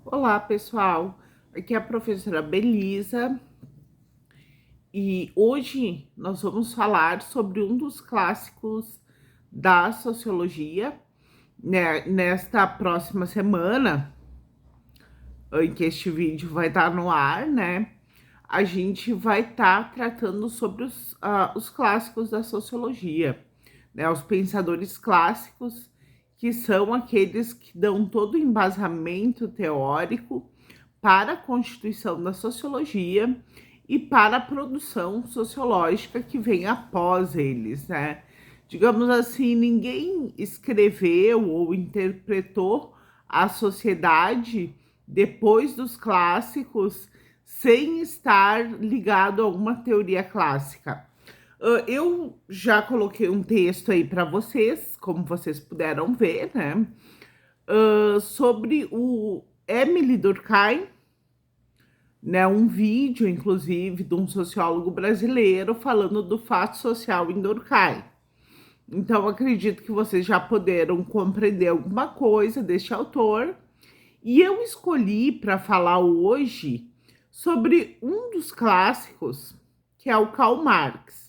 Olá, pessoal. Aqui é a professora Belisa e hoje nós vamos falar sobre um dos clássicos da sociologia, né? Nesta próxima semana, em que este vídeo vai estar no ar, né? A gente vai estar tratando sobre os clássicos da sociologia, né? Os pensadores clássicos, que são aqueles que dão todo o embasamento teórico para a constituição da sociologia e para a produção sociológica que vem após eles, né? Digamos assim, ninguém escreveu ou interpretou a sociedade depois dos clássicos sem estar ligado a alguma teoria clássica. Eu já coloquei um texto aí para vocês, como vocês puderam ver, né? Sobre o Émile Durkheim, né, um vídeo, inclusive, de um sociólogo brasileiro falando do fato social em Durkheim. Então, acredito que vocês já puderam compreender alguma coisa deste autor. E eu escolhi para falar hoje sobre um dos clássicos, que é o Karl Marx.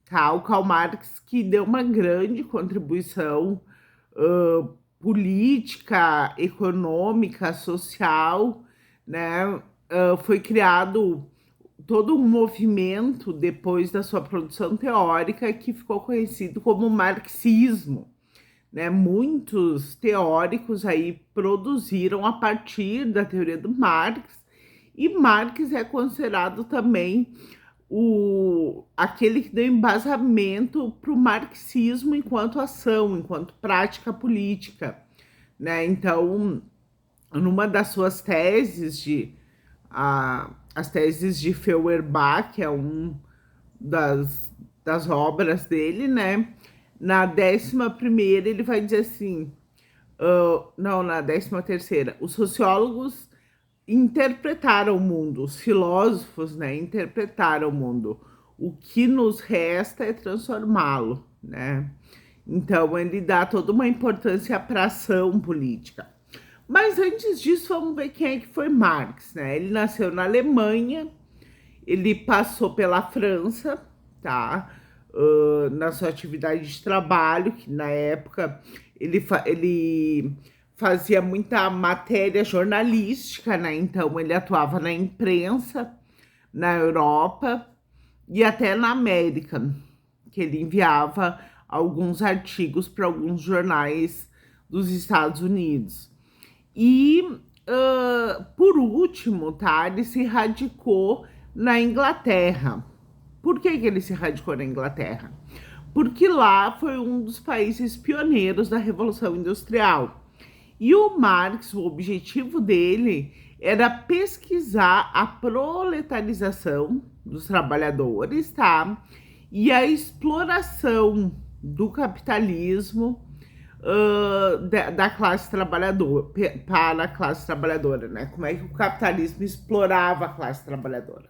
Tá? O Karl Marx, que deu uma grande contribuição política, econômica, social, né? Foi criado todo um movimento depois da sua produção teórica que ficou conhecido como marxismo, né? Muitos teóricos aí produziram a partir da teoria do Marx, e Marx é considerado também aquele que deu embasamento para o marxismo enquanto ação, enquanto prática política, né? Então, numa das suas teses as teses de Feuerbach, que é das obras dele, né? Na 11ª ele vai dizer assim, não, na 13ª, os sociólogos interpretaram o mundo, os filósofos, né, interpretaram o mundo. O que nos resta é transformá-lo, né? Então ele dá toda uma importância para a ação política. Mas antes disso, vamos ver quem é que foi Marx, né? Ele nasceu na Alemanha, ele passou pela França, tá? Na sua atividade de trabalho, que na época ele fazia muita matéria jornalística, né? Então ele atuava na imprensa, na Europa e até na América, que ele enviava alguns artigos para alguns jornais dos Estados Unidos. E, por último, tá? Ele se radicou na Inglaterra. Por que ele se radicou na Inglaterra? Porque lá foi um dos países pioneiros da Revolução Industrial. E o Marx, o objetivo dele era pesquisar a proletarização dos trabalhadores, tá? E a exploração do capitalismo da classe trabalhadora, para a classe trabalhadora, né? Como é que o capitalismo explorava a classe trabalhadora.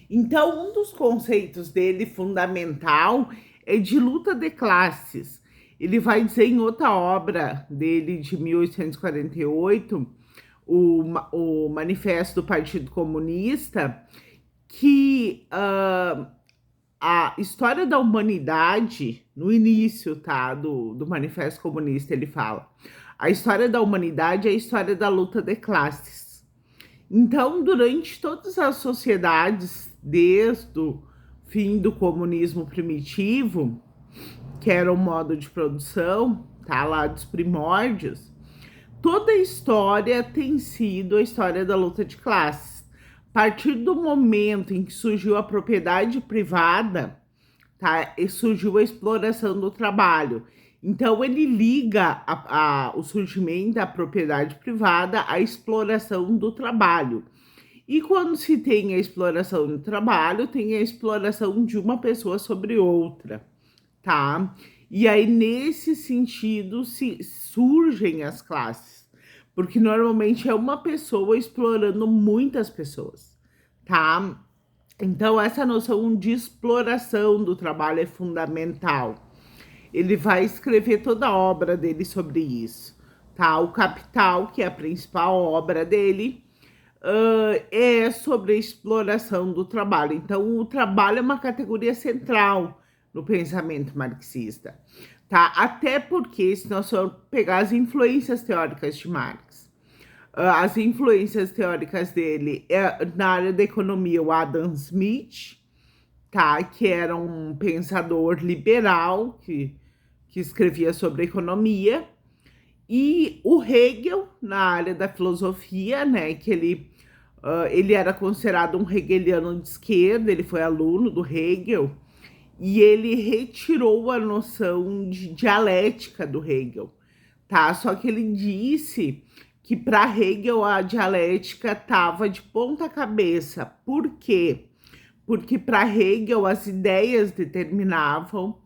Então, um dos conceitos dele fundamental é de luta de classes. Ele vai dizer em outra obra dele, de 1848, o Manifesto do Partido Comunista, que a história da humanidade, no início, tá, do Manifesto Comunista, ele fala: a história da humanidade é a história da luta de classes. Então, durante todas as sociedades, desde o fim do comunismo primitivo, que era o modo de produção, tá, lá dos primórdios, toda a história tem sido a história da luta de classes. A partir do momento em que surgiu a propriedade privada, tá, e surgiu a exploração do trabalho. Então, ele liga o surgimento da propriedade privada à exploração do trabalho. E quando se tem a exploração do trabalho, tem a exploração de uma pessoa sobre outra, tá? E aí, nesse sentido, surgem as classes, porque normalmente é uma pessoa explorando muitas pessoas, tá? Então, essa noção de exploração do trabalho é fundamental. Ele vai escrever toda a obra dele sobre isso, tá? O Capital, que é a principal obra dele, é sobre a exploração do trabalho. Então, o trabalho é uma categoria central no pensamento marxista, tá? Até porque, se nós formos pegar as influências teóricas de Marx, as influências teóricas dele na área da economia, o Adam Smith, tá? Que era um pensador liberal que escrevia sobre economia, e o Hegel na área da filosofia, né? Que ele era considerado um hegeliano de esquerda, ele foi aluno do Hegel, e ele retirou a noção de dialética do Hegel, tá? Só que ele disse que para Hegel a dialética estava de ponta cabeça. Por quê? Porque para Hegel as ideias determinavam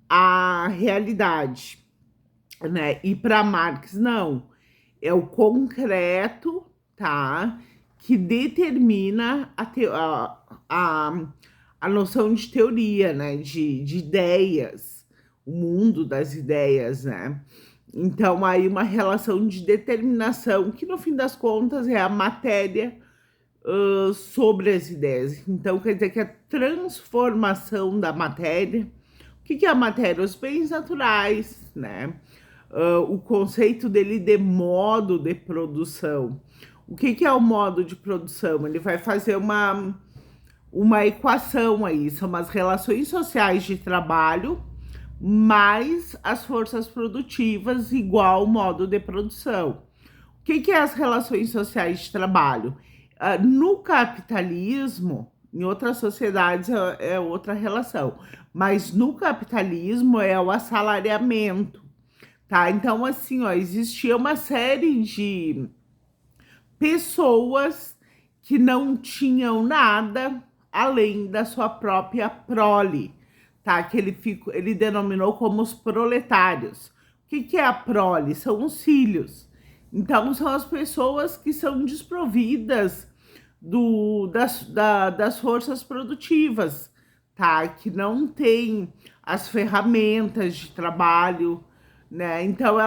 a realidade, né? E para Marx não, é o concreto, tá? Que determina a, a noção de teoria, né? De ideias, o mundo das ideias, né? Então, aí uma relação de determinação, que no fim das contas é a matéria sobre as ideias. Então, quer dizer que a transformação da matéria, o que é a matéria? Os bens naturais, né? O conceito dele de modo de produção. O que é o modo de produção? Ele vai fazer uma equação aí, são as relações sociais de trabalho mais as forças produtivas igual modo de produção. O que é as relações sociais de trabalho? No capitalismo, em outras sociedades é outra relação, mas no capitalismo é o assalariamento, tá? Então, assim, ó, existia uma série de pessoas que não tinham nada além da sua própria prole, tá? Que ele denominou como os proletários. O que é a prole? São os filhos. Então, são as pessoas que são desprovidas das forças produtivas, tá? Que não têm as ferramentas de trabalho, né? Então,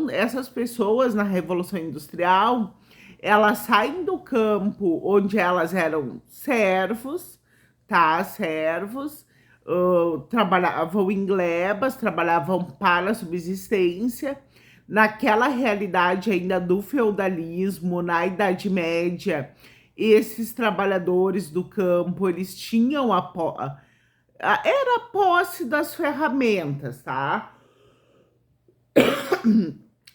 essas pessoas na Revolução Industrial, elas saem do campo onde elas eram servos, tá? Servos, trabalhavam em glebas, trabalhavam para a subsistência. Naquela realidade ainda do feudalismo, na Idade Média, esses trabalhadores do campo, eles tinham era a posse das ferramentas, tá?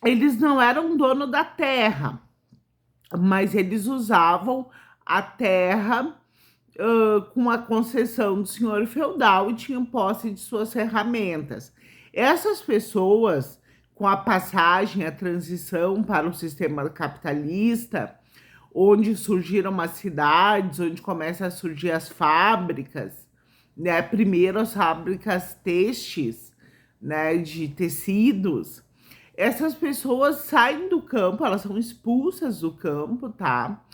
Eles não eram dono da terra, mas eles usavam a terra com a concessão do senhor feudal e tinham posse de suas ferramentas. Essas pessoas, com a passagem, a transição para o sistema capitalista, onde surgiram as cidades, onde começam a surgir as fábricas, né? Primeiro as fábricas têxteis, né, de tecidos. Essas pessoas saem do campo, elas são expulsas do campo, tá?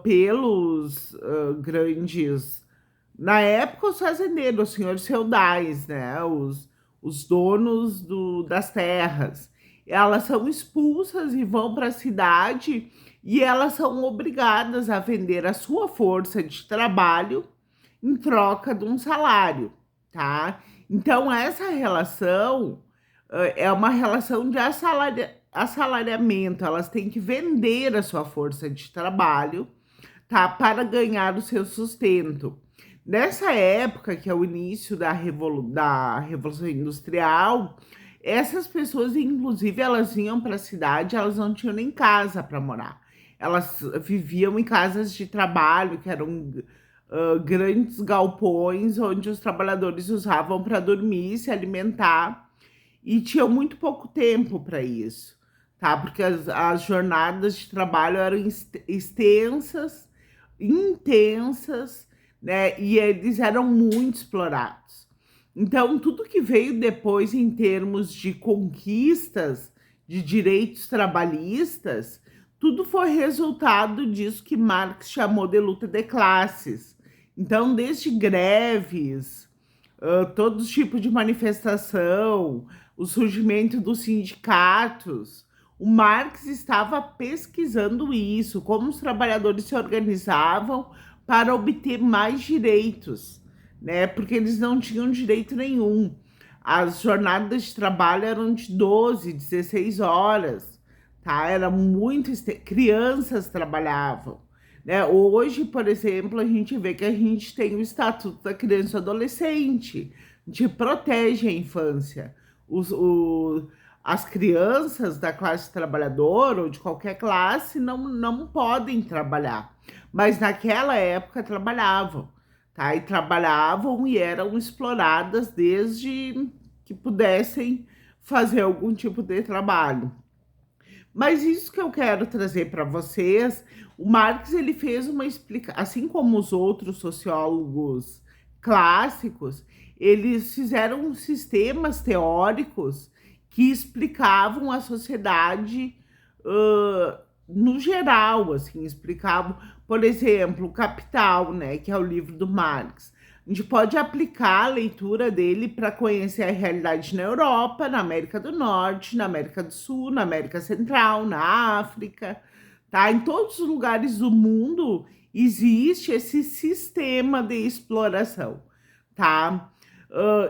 Pelos grandes... Na época, os fazendeiros, os senhores feudais, né? Os donos das terras. Elas são expulsas e vão para a cidade e elas são obrigadas a vender a sua força de trabalho em troca de um salário, tá? Então, essa relação é uma relação de assalariamento. Elas têm que vender a sua força de trabalho, tá? Para ganhar o seu sustento. Nessa época, que é o início da Revolução Industrial, essas pessoas, inclusive, elas vinham para a cidade, elas não tinham nem casa para morar. Elas viviam em casas de trabalho, que eram grandes galpões, onde os trabalhadores usavam para dormir, se alimentar, e tinham muito pouco tempo para isso, tá? Porque as jornadas de trabalho eram extensas, intensas, né? E eles eram muito explorados. Então, tudo que veio depois em termos de conquistas de direitos trabalhistas, tudo foi resultado disso que Marx chamou de luta de classes. Então, desde greves, todo tipo de manifestação, o surgimento dos sindicatos, O Marx estava pesquisando isso, como os trabalhadores se organizavam para obter mais direitos, né? Porque eles não tinham direito nenhum. As jornadas de trabalho eram de 12, 16 horas, tá? Era muito... Crianças trabalhavam, né? Hoje, por exemplo, a gente vê que a gente tem o Estatuto da Criança e Adolescente, a gente protege a infância. As crianças da classe trabalhadora ou de qualquer classe não podem trabalhar, mas naquela época trabalhavam, tá? E trabalhavam e eram exploradas desde que pudessem fazer algum tipo de trabalho. Mas isso que eu quero trazer para vocês, o Marx ele fez uma explicação, assim como os outros sociólogos clássicos, eles fizeram sistemas teóricos que explicavam a sociedade no geral, assim, explicavam, por exemplo, o Capital, né, que é o livro do Marx. A gente pode aplicar a leitura dele para conhecer a realidade na Europa, na América do Norte, na América do Sul, na América Central, na África, tá? Em todos os lugares do mundo existe esse sistema de exploração, tá?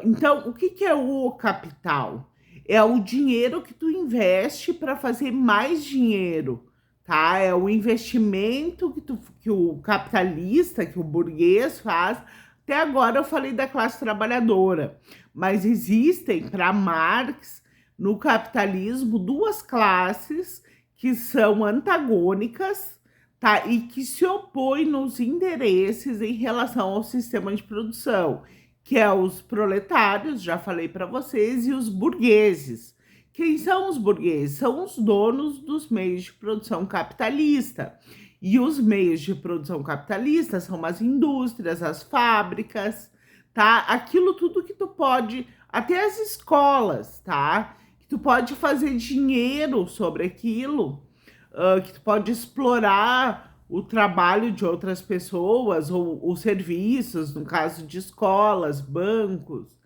Então, o que que é o capital? É o dinheiro que tu investe para fazer mais dinheiro, tá? É o investimento que o capitalista, que o burguês faz. Até agora eu falei da classe trabalhadora, mas existem, para Marx, no capitalismo, duas classes que são antagônicas, tá? E que se opõem nos interesses em relação ao sistema de produção, que é os proletários, já falei para vocês, e os burgueses. Quem são os burgueses? São os donos dos meios de produção capitalista. E os meios de produção capitalista são as indústrias, as fábricas, tá? Aquilo tudo que tu pode, até as escolas, tá? Que tu pode fazer dinheiro sobre aquilo, que tu pode explorar o trabalho de outras pessoas ou os serviços, no caso de escolas, bancos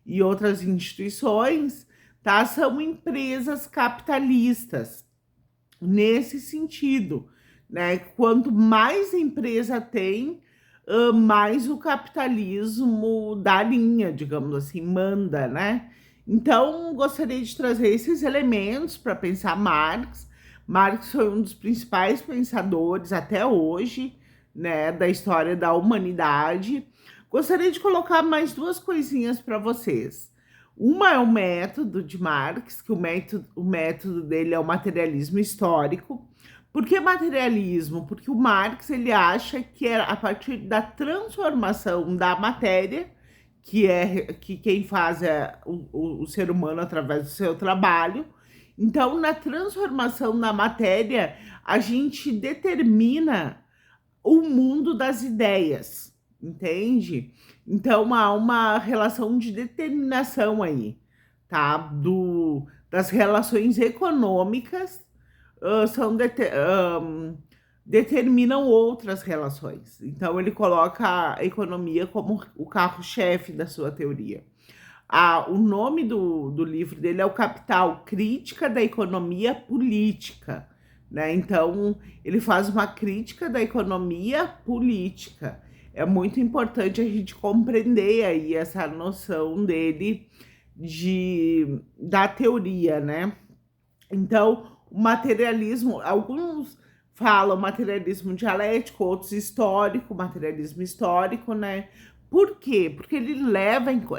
e outras instituições, tá? São empresas capitalistas nesse sentido, né? Quanto mais empresa tem, mais o capitalismo dá linha, digamos assim, manda, né? Então, gostaria de trazer esses elementos para pensar Marx. Marx foi um dos principais pensadores até hoje, né, da história da humanidade. Gostaria de colocar mais duas coisinhas para vocês. Uma é o método de Marx, que o método dele é o materialismo histórico. Por que materialismo? Porque o Marx ele acha que é a partir da transformação da matéria, que quem faz é o ser humano através do seu trabalho. Então, na transformação da matéria, a gente determina o mundo das ideias, entende? Então há uma relação de determinação aí, tá? Das relações econômicas determinam outras relações. Então ele coloca a economia como o carro-chefe da sua teoria. O nome do livro dele é O Capital, Crítica da Economia Política, né? Então, ele faz uma crítica da economia política. É muito importante a gente compreender aí essa noção dele da teoria, né? Então, o materialismo, alguns falam materialismo dialético, outros histórico, materialismo histórico, né? Por quê? Porque ele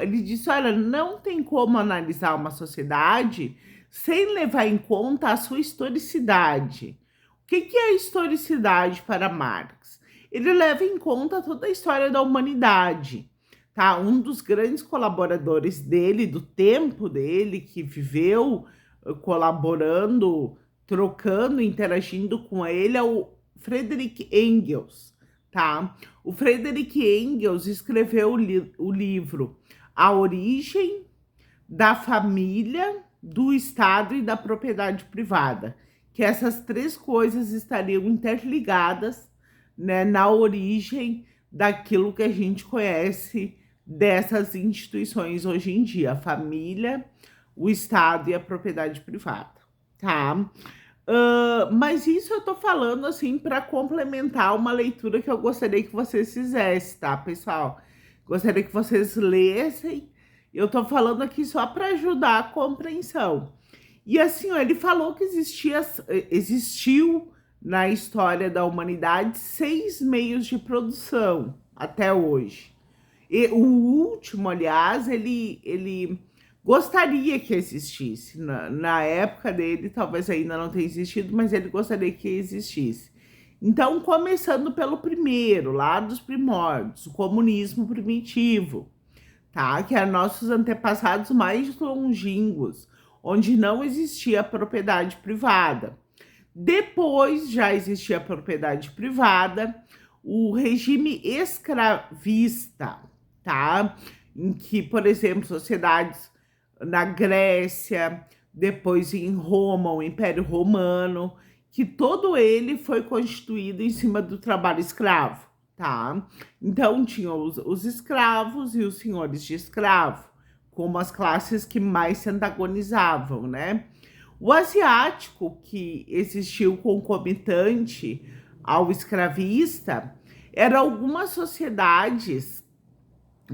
ele disse, olha, não tem como analisar uma sociedade sem levar em conta a sua historicidade. O que é a historicidade para Marx? Ele leva em conta toda a história da humanidade, tá? Um dos grandes colaboradores dele, do tempo dele, que viveu colaborando, trocando, interagindo com ele, é o Friedrich Engels, tá? O Friedrich Engels escreveu o livro A Origem da Família, do Estado e da Propriedade Privada, que essas três coisas estariam interligadas, né, na origem daquilo que a gente conhece dessas instituições hoje em dia, a família, o Estado e a propriedade privada. tá? Mas isso eu tô falando, assim, para complementar uma leitura que eu gostaria que vocês fizessem, tá, pessoal? Gostaria que vocês lessem. Eu tô falando aqui só para ajudar a compreensão. E assim, ó, ele falou que existiu na história da humanidade 6 meios de produção até hoje. E o último, aliás, ele gostaria que existisse. Na época dele, talvez ainda não tenha existido, mas ele gostaria que existisse. Então, começando pelo primeiro, lá dos primórdios, o comunismo primitivo, tá? Que eram nossos antepassados mais longínquos, onde não existia propriedade privada. Depois já existia propriedade privada, o regime escravista, tá? Em que, por exemplo, sociedades na Grécia, depois em Roma, o Império Romano, que todo ele foi constituído em cima do trabalho escravo, tá? Então tinham os escravos e os senhores de escravo, como as classes que mais se antagonizavam, né? O asiático, que existiu concomitante ao escravista, eram algumas sociedades,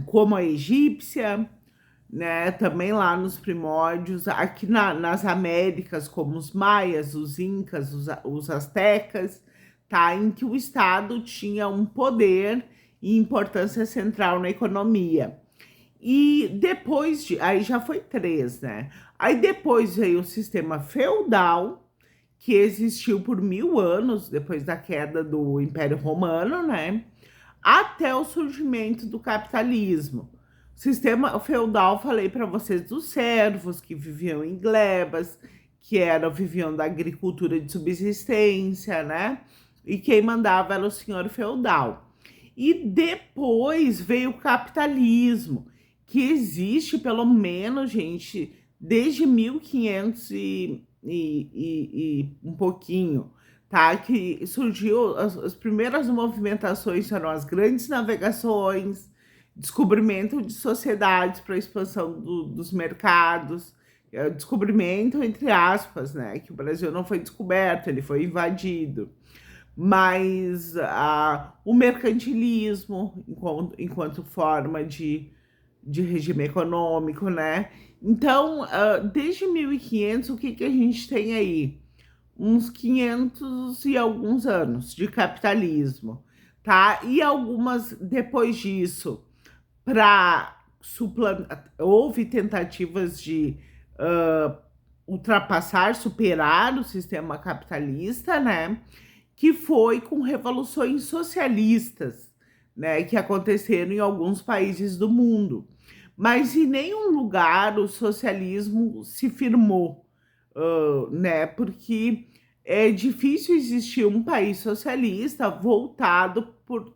como a egípcia, né, também lá nos primórdios, aqui nas Américas, como os maias, os incas, os astecas, tá, em que o Estado tinha um poder e importância central na economia. E depois aí já foi 3, né? Aí depois veio o sistema feudal, que existiu por 1000 anos, depois da queda do Império Romano, né? Até o surgimento do capitalismo. O sistema feudal, falei para vocês dos servos que viviam em glebas, viviam da agricultura de subsistência, né? E quem mandava era o senhor feudal. E depois veio o capitalismo, que existe pelo menos, gente, desde 1500 e um pouquinho, tá? Que surgiu, as primeiras movimentações foram as grandes navegações, descobrimento de sociedades para expansão dos mercados, descobrimento entre aspas, né? Que o Brasil não foi descoberto, ele foi invadido. Mas o mercantilismo enquanto forma de regime econômico, né? Então, desde 1500, o que que a gente tem aí? Uns 500 e alguns anos de capitalismo, tá? E algumas, depois disso, para suplantar, houve tentativas de ultrapassar, superar o sistema capitalista, né? Que foi com revoluções socialistas, né, que aconteceram em alguns países do mundo. Mas em nenhum lugar o socialismo se firmou, né, porque é difícil existir um país socialista voltado por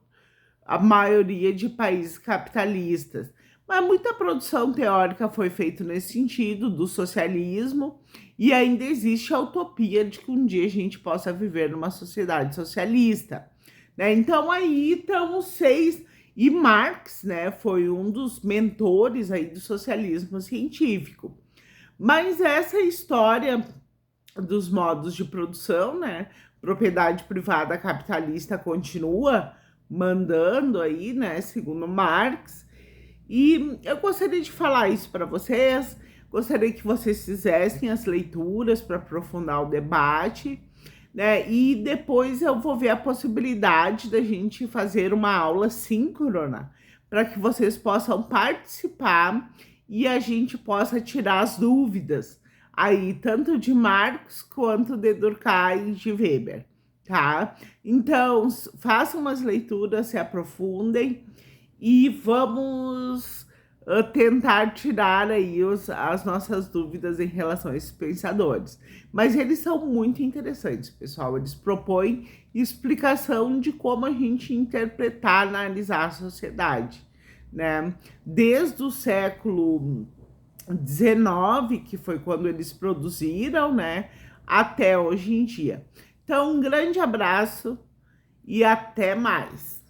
a maioria de países capitalistas. Mas muita produção teórica foi feita nesse sentido, do socialismo, e ainda existe a utopia de que um dia a gente possa viver numa sociedade socialista, né? Então aí estão os 6, e Marx, né, foi um dos mentores aí do socialismo científico. Mas essa história dos modos de produção, né, propriedade privada capitalista continua mandando aí, né, segundo Marx. E eu gostaria de falar isso para vocês, gostaria que vocês fizessem as leituras para aprofundar o debate, né? E depois eu vou ver a possibilidade da gente fazer uma aula síncrona para que vocês possam participar e a gente possa tirar as dúvidas aí, tanto de Marx quanto de Durkheim e de Weber, tá? Então, façam umas leituras, se aprofundem e vamos tentar tirar aí as nossas dúvidas em relação a esses pensadores. Mas eles são muito interessantes, pessoal. Eles propõem explicação de como a gente interpretar, analisar a sociedade, né? Desde o século XIX, que foi quando eles produziram, né, até hoje em dia. Então, um grande abraço e até mais.